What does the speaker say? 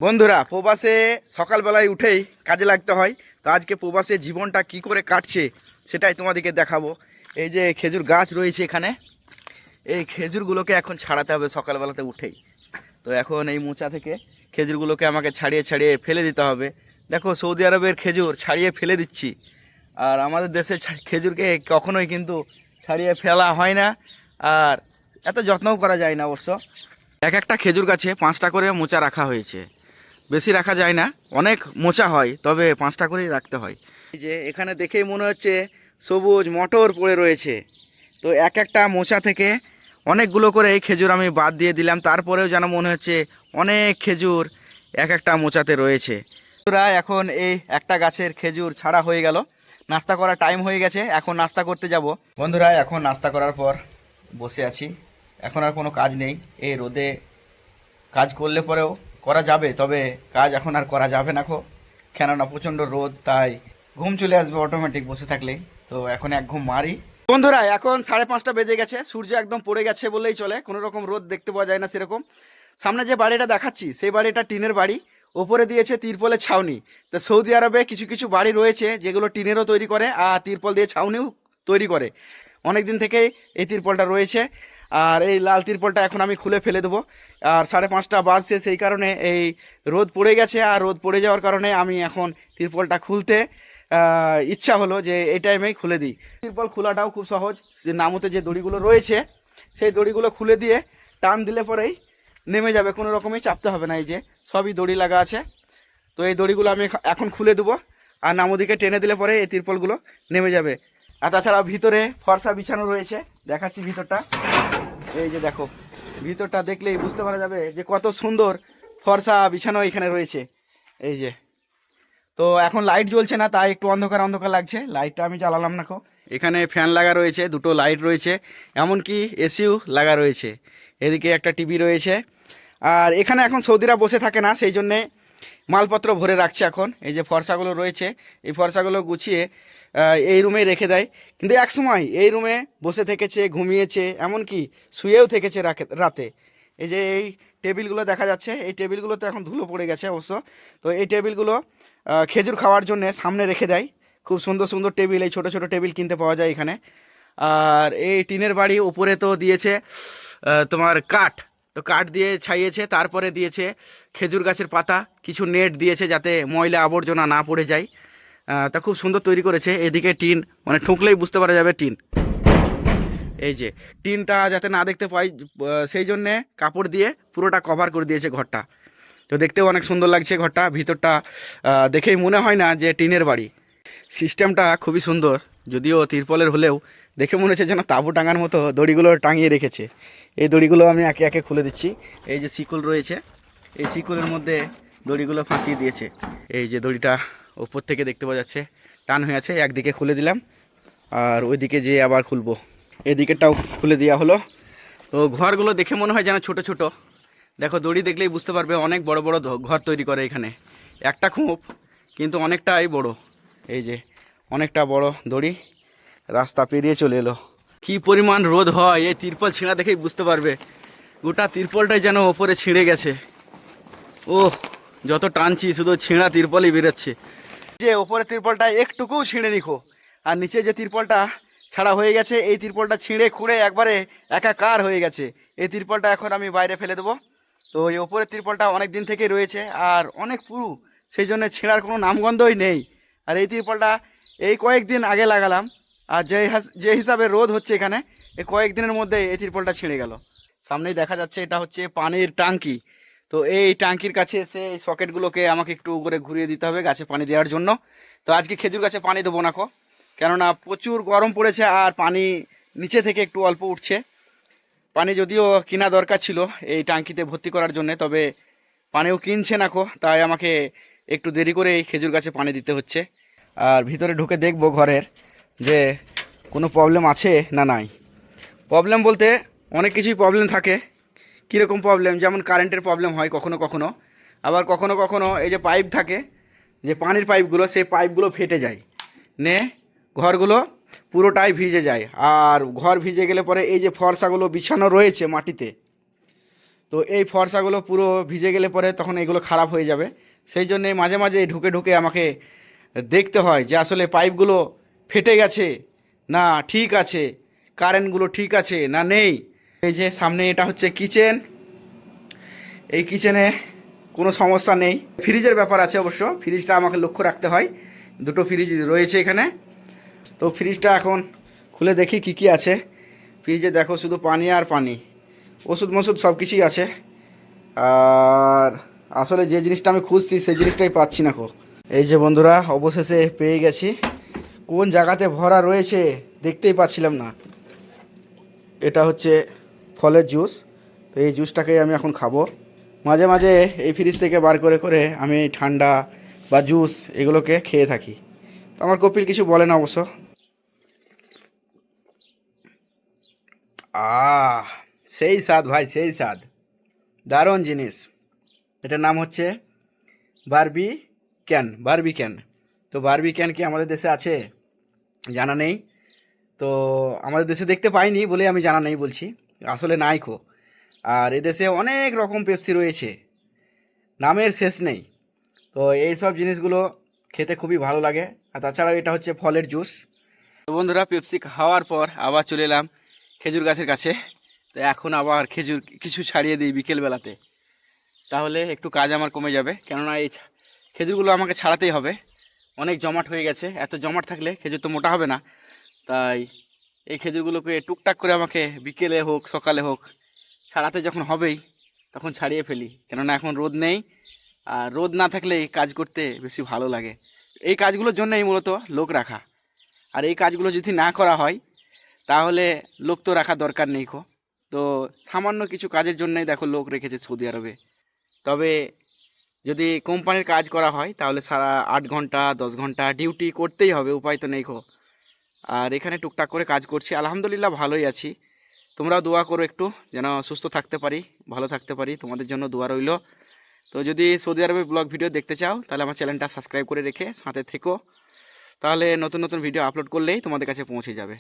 বন্ধুরা, প্রবাসে সকালবেলায় উঠেই কাজে লাগতে হয়। তো আজকে প্রবাসে জীবনটা কি করে কাটছে সেটাই তোমাদেরকে দেখাবো। এই যে খেজুর গাছ রয়েছে এখানে, এই খেজুরগুলোকে এখন ছাড়াতে হবে সকালবেলাতে উঠেই। তো এখন এই মোচা থেকে খেজুরগুলোকে আমাকে ছাড়িয়ে ছাড়িয়ে ফেলে দিতে হবে। দেখো, সৌদি আরবের খেজুর ছাড়িয়ে ফেলে দিচ্ছি, আর আমাদের দেশে খেজুরকে কখনোই কিন্তু ছাড়িয়ে ফেলা হয় না, আর এত যত্নও করা যায় না অবশ্য। এক একটা খেজুর গাছে 5টা করে মোচা রাখা হয়েছে, বেশি রাখা যায় না, অনেক মোচা হয়, তবে 5টা করেই রাখতে হয়। এই যে এখানে দেখেই মনে হচ্ছে সবুজ মটর পড়ে রয়েছে। তো এক একটা মোচা থেকে অনেকগুলো করে এই খেজুর আমি বাদ দিয়ে দিলাম, তারপরেও যেন মনে হচ্ছে অনেক খেজুর এক একটা মোচাতে রয়েছে। এখন এই একটা গাছের খেজুর ছাড়া হয়ে গেল, নাস্তা করার টাইম হয়ে গেছে, এখন নাস্তা করতে যাব। বন্ধুরা, এখন নাস্তা করার পর বসে আছি, এখন আর কোনো কাজ নেই। এই রোদে কাজ করলে পরেও করা যাবে, তবে কাজ এখন আর করা যাবে না কেননা প্রচণ্ড রোদ, তাই ঘুম চলে আসবে অটোমেটিক বসে থাকলেই। তো এখন এক ঘুম মারি। বন্ধুরা, এখন 5:30 বেজে গেছে, সূর্য একদম পড়ে গেছে বললেই চলে, কোনো রকম রোদ দেখতে পাওয়া যায় না সেরকম। সামনে যে বাড়িটা দেখাচ্ছি সেই বাড়িটা টিনের বাড়ি, ওপরে দিয়েছে তিরপলের ছাউনি। তো সৌদি আরবে কিছু কিছু বাড়ি রয়েছে যেগুলো টিনেরও তৈরি করে আর তিরপল দিয়ে ছাউনিও তৈরি করে। অনেক দিন থেকেই এই তিরপলটা রয়েছে, আর এই লাল তিরপলটা এখন আমি খুলে ফেলে দেবো। আর 5:30 বাজছে, সেই কারণে এই রোদ পড়ে গেছে, আর রোদ পড়ে যাওয়ার কারণে আমি এখন তিরপলটা খুলতে ইচ্ছা হলো যে এই টাইমেই খুলে দিই। তিরপল খোলাটাও খুব সহজ, নামতে যে দড়িগুলো রয়েছে সেই দড়িগুলো খুলে দিয়ে টান দিলে পরেই নেমে যাবে, কোনো রকমই চাপতে হবে না। এই যে সবই দড়ি লাগা আছে, তো এই দড়িগুলো আমি এখন খুলে দেবো, আর নামদিকে টেনে দিলে পরে এই তিরপলগুলো নেমে যাবে। আর তাছাড়া ভিতরে ফর্সা বিছানো রয়েছে, দেখাচ্ছি ভিতরটা। এই যে দেখো, ভিতরটা দেখলেই বুঝতে পারা যাবে যে কত সুন্দর ফর্সা বিছানো এখানে রয়েছে। এই যে, তো এখন লাইট জ্বলছে না, তাই একটু অন্ধকার অন্ধকার লাগছে, লাইটটা আমি জ্বালালাম না। এখানে ফ্যান লাগা রয়েছে, দুটো লাইট রয়েছে, এমনকি এসিও লাগা রয়েছে। এদিকে একটা টিভি রয়েছে। আর এখানে এখন সৌদিরা বসে থাকে না, সেই জন্যে মালপত্র ভরে রাখছে এখন। এই যে ফর্সাগুলো রয়েছে, এই ফর্সাগুলো গুছিয়ে এই রুমে রেখে দেয়, কিন্তু এক সময় এই রুমে বসে থেকেছে, ঘুমিয়েছে, এমনকি শুয়েও থেকেছে রাতে। এই যে এই টেবিলগুলো দেখা যাচ্ছে, এই টেবিলগুলোতে এখন ধুলো পড়ে গেছে অবশ্য। তো এই টেবিলগুলো খেজুর খাওয়ার জন্য সামনে রেখে দেয়। খুব সুন্দর সুন্দর টেবিল, এই ছোটো ছোটো টেবিল কিনতে পাওয়া যায় এখানে। আর এই টিনের বাড়ি, উপরে তো দিয়েছে তোমার কাঠ, তো কাঠ দিয়ে ছাইয়েছে, তারপরে দিয়েছে খেজুর গাছের পাতা, কিছু নেট দিয়েছে যাতে ময়লা আবর্জনা না পড়ে যায়। তা খুব সুন্দর তৈরি করেছে। এদিকে টিন, মানে ঠুকলেই বুঝতে পারা যাবে টিন। এই যে টিনটা যাতে না দেখতে পাই, সেই জন্যে কাপড় দিয়ে পুরোটা কভার করে দিয়েছে ঘরটা। তো দেখতেও অনেক সুন্দর লাগছে ঘরটা, ভিতরটা দেখেই মনে হয় না যে টিনের বাড়ি। সিস্টেমটা খুবই সুন্দর, যদিও তিরপলের হলেও দেখে মনে হচ্ছে যেন তাঁবু টাঙার মতো দড়িগুলো টাঙিয়ে রেখেছে। এই দড়িগুলো আমি একে একে খুলে দিচ্ছি। এই যে শিকল রয়েছে, এই শিকলের মধ্যে দড়িগুলো ফাঁসিয়ে দিয়েছে। এই যে দড়িটা ওপর থেকে দেখতে পাওয়া যাচ্ছে টান হয়ে আছে, একদিকে খুলে দিলাম, আর ওইদিকে যেয়ে আবার খুলবো। এদিকেরটাও খুলে দেওয়া হলো। তো ঘরগুলো দেখে মনে হয় যেন ছোট ছোট, দেখো দড়ি দেখলেই বুঝতে পারবে অনেক বড় বড় ঘর তৈরি করে এখানে। একটা খোপ কিন্তু অনেকটাই বড়। এই যে অনেকটা বড় দড়ি, রাস্তা পেরিয়ে চলে এলো। কি পরিমাণ রোদ হয়, এই তিরপল ছিঁড়া দেখেই বুঝতে পারবে। গোটা তিরপলটাই যেন ওপরে ছিঁড়ে গেছে। ও, যত টানছি শুধু ছিঁড়া তিরপলই বেরোচ্ছে। যে ওপরে তিরপলটা একটুকুও ছিঁড়ে নিখো, আর নিচে যে তিরপলটা ছাড়া হয়ে গেছে, এই তিরপলটা ছিঁড়ে খুঁড়ে একবারে একাকার হয়ে গেছে। এই তিরপলটা এখন আমি বাইরে ফেলে দেবো। তো এই ওপরের তিরপলটা অনেক দিন থেকেই রয়েছে আর অনেক পুরু, সেই জন্য ছেঁড়ার কোনো নামগন্ধই নেই। আর এই তিরপলটা এই কয়েকদিন আগে লাগালাম, আর যে হিসাবে রোদ হচ্ছে এখানে, এই কয়েকদিনের মধ্যে এই তিরপলটা ছিঁড়ে গেল। সামনেই দেখা যাচ্ছে এটা হচ্ছে পানির ট্যাঙ্কি। তো এই ট্যাঙ্কির কাছে এসে এই সকেটগুলোকে আমাকে একটু করে ঘুরিয়ে দিতে হবে গাছে পানি দেওয়ার জন্য। তো আজকে খেজুর গাছে পানি দেবো না কেননা প্রচুর গরম পড়েছে, আর পানি নিচে থেকে একটু অল্প উঠছে। পানি যদিও কিনা দরকার ছিল এই ট্যাঙ্কিতে ভর্তি করার জন্য, তবে পানিও কিনছে না তাই আমাকে একটু দেরি করে এই খেজুর গাছে পানি দিতে হচ্ছে। আর ভিতরে ঢুকে দেখব ঘরের যে কোনো প্রবলেম আছে না নাই। প্রবলেম বলতে অনেক কিছুই প্রবলেম থাকে। কীরকম প্রবলেম, যেমন কারেন্টের প্রবলেম হয় কখনো কখনো, আবার কখনো কখনো এই যে পাইপ থাকে, যে পানির পাইপগুলো, সেই পাইপগুলো ফেটে যায়, ঘরগুলো পুরোটাই ভিজে যায়। আর ঘর ভিজে গেলে পরে এই যে ফর্সাগুলো বিছানো রয়েছে মাটিতে, তো এই ফর্সাগুলো পুরো ভিজে গেলে পরে তখন এগুলো খারাপ হয়ে যাবে। সেই জন্যে মাঝে মাঝে ঢুকে ঢুকে আমাকে দেখতে হয় যে আসলে পাইপগুলো ফেটে গেছে না ঠিক আছে, কারেন্টগুলো ঠিক আছে না নেই। এই যে সামনে এটা হচ্ছে কিচেন, এই কিচেনে কোনো সমস্যা নেই। ফ্রিজের ব্যাপার আছে অবশ্য, ফ্রিজটা আমাকে লক্ষ্য রাখতে হয়। দুটো ফ্রিজ রয়েছে এখানে। তো ফ্রিজটা এখন খুলে দেখি কি কি আছে। ফ্রিজে দেখো শুধু পানি আর পানি, ওষুধ মষুধ সব কিছুই আছে। আর আসলে যে জিনিসটা আমি খুঁজছি সেই জিনিসটাই পাচ্ছি না। এই যে বন্ধুরা অবশেষে পেয়ে গেছি। কোন জায়গাতে ভরা রয়েছে দেখতেই পাচ্ছিলাম না। এটা হচ্ছে ফলের জুস। তো এই জুসটাকেই আমি এখন খাবো। মাঝে মাঝে এই ফ্রিজ থেকে বার করে করে আমি ঠান্ডা বা জুস এগুলোকে খেয়ে থাকি। তো আমার কপিল কিছু বলে না অবশ্য। সেই স্বাদ ভাই, সেই স্বাদ, দারুণ জিনিস। এটার নাম হচ্ছে বারবিক্যান। তো বারবিক্যান কি আমাদের দেশে আছে জানা নেই। তো আমাদের দেশে দেখতে পাইনি বলে আমি জানা নেই বলছি, আসলে নাই খো। আর এদেশে অনেক রকম পেপসি রয়েছে, নামের শেষ নেই। তো এই সব জিনিসগুলো খেতে খুবই ভালো লাগে। আর তাছাড়াও এটা হচ্ছে ফলের জুস। তো বন্ধুরা পেপসি খাওয়ার পর আবার চলে এলাম খেজুর গাছের কাছে। তো এখন আবার খেজুর কিছু ছাড়িয়ে দিই বিকেলবেলাতে, তাহলে একটু কাজ আমার কমে যাবে। কেননা এই খেজুরগুলো আমাকে ছাড়াতেই হবে, অনেক জমাট হয়ে গেছে। এত জমাট থাকলে খেজুর তো মোটা হবে না। তাই এই খেজুরগুলোকে টুকটাক করে আমাকে বিকেলে হোক সকালে হোক ছাড়াতে যখন হবেই তখন ছাড়িয়ে ফেলি। কেননা এখন রোদ নেই, আর রোদ না থাকলে এই কাজ করতে বেশি ভালো লাগে। এই কাজগুলোর জন্যই মূলত লোক রাখা। আর এই কাজগুলো যদি না করা হয় তাহলে লোক তো রাখার দরকার নেই খো। তো সামান্য কিছু কাজের জন্যই দেখো লোক রেখেছে সৌদি আরবে। তবে যদি কোম্পানির কাজ করা হয় তাহলে সারা 8 ঘন্টা 10 ঘন্টা ডিউটি করতেই হবে, উপায় তো নেই খো। আর এখানে টুকটাক করে কাজ করছি, আলহামদুলিল্লাহ ভালোই আছি। তোমরাও দোয়া করো একটু যেন সুস্থ থাকতে পারি, ভালো থাকতে পারি, তোমাদের জন্য দোয়া রইল। তো যদি সৌদি আরবের ব্লগ ভিডিও দেখতে চাও তাহলে আমার চ্যানেলটা সাবস্ক্রাইব করে রেখে সাথে থেকো, তাহলে নতুন নতুন ভিডিও আপলোড করলেই তোমাদের কাছে পৌঁছে যাবে।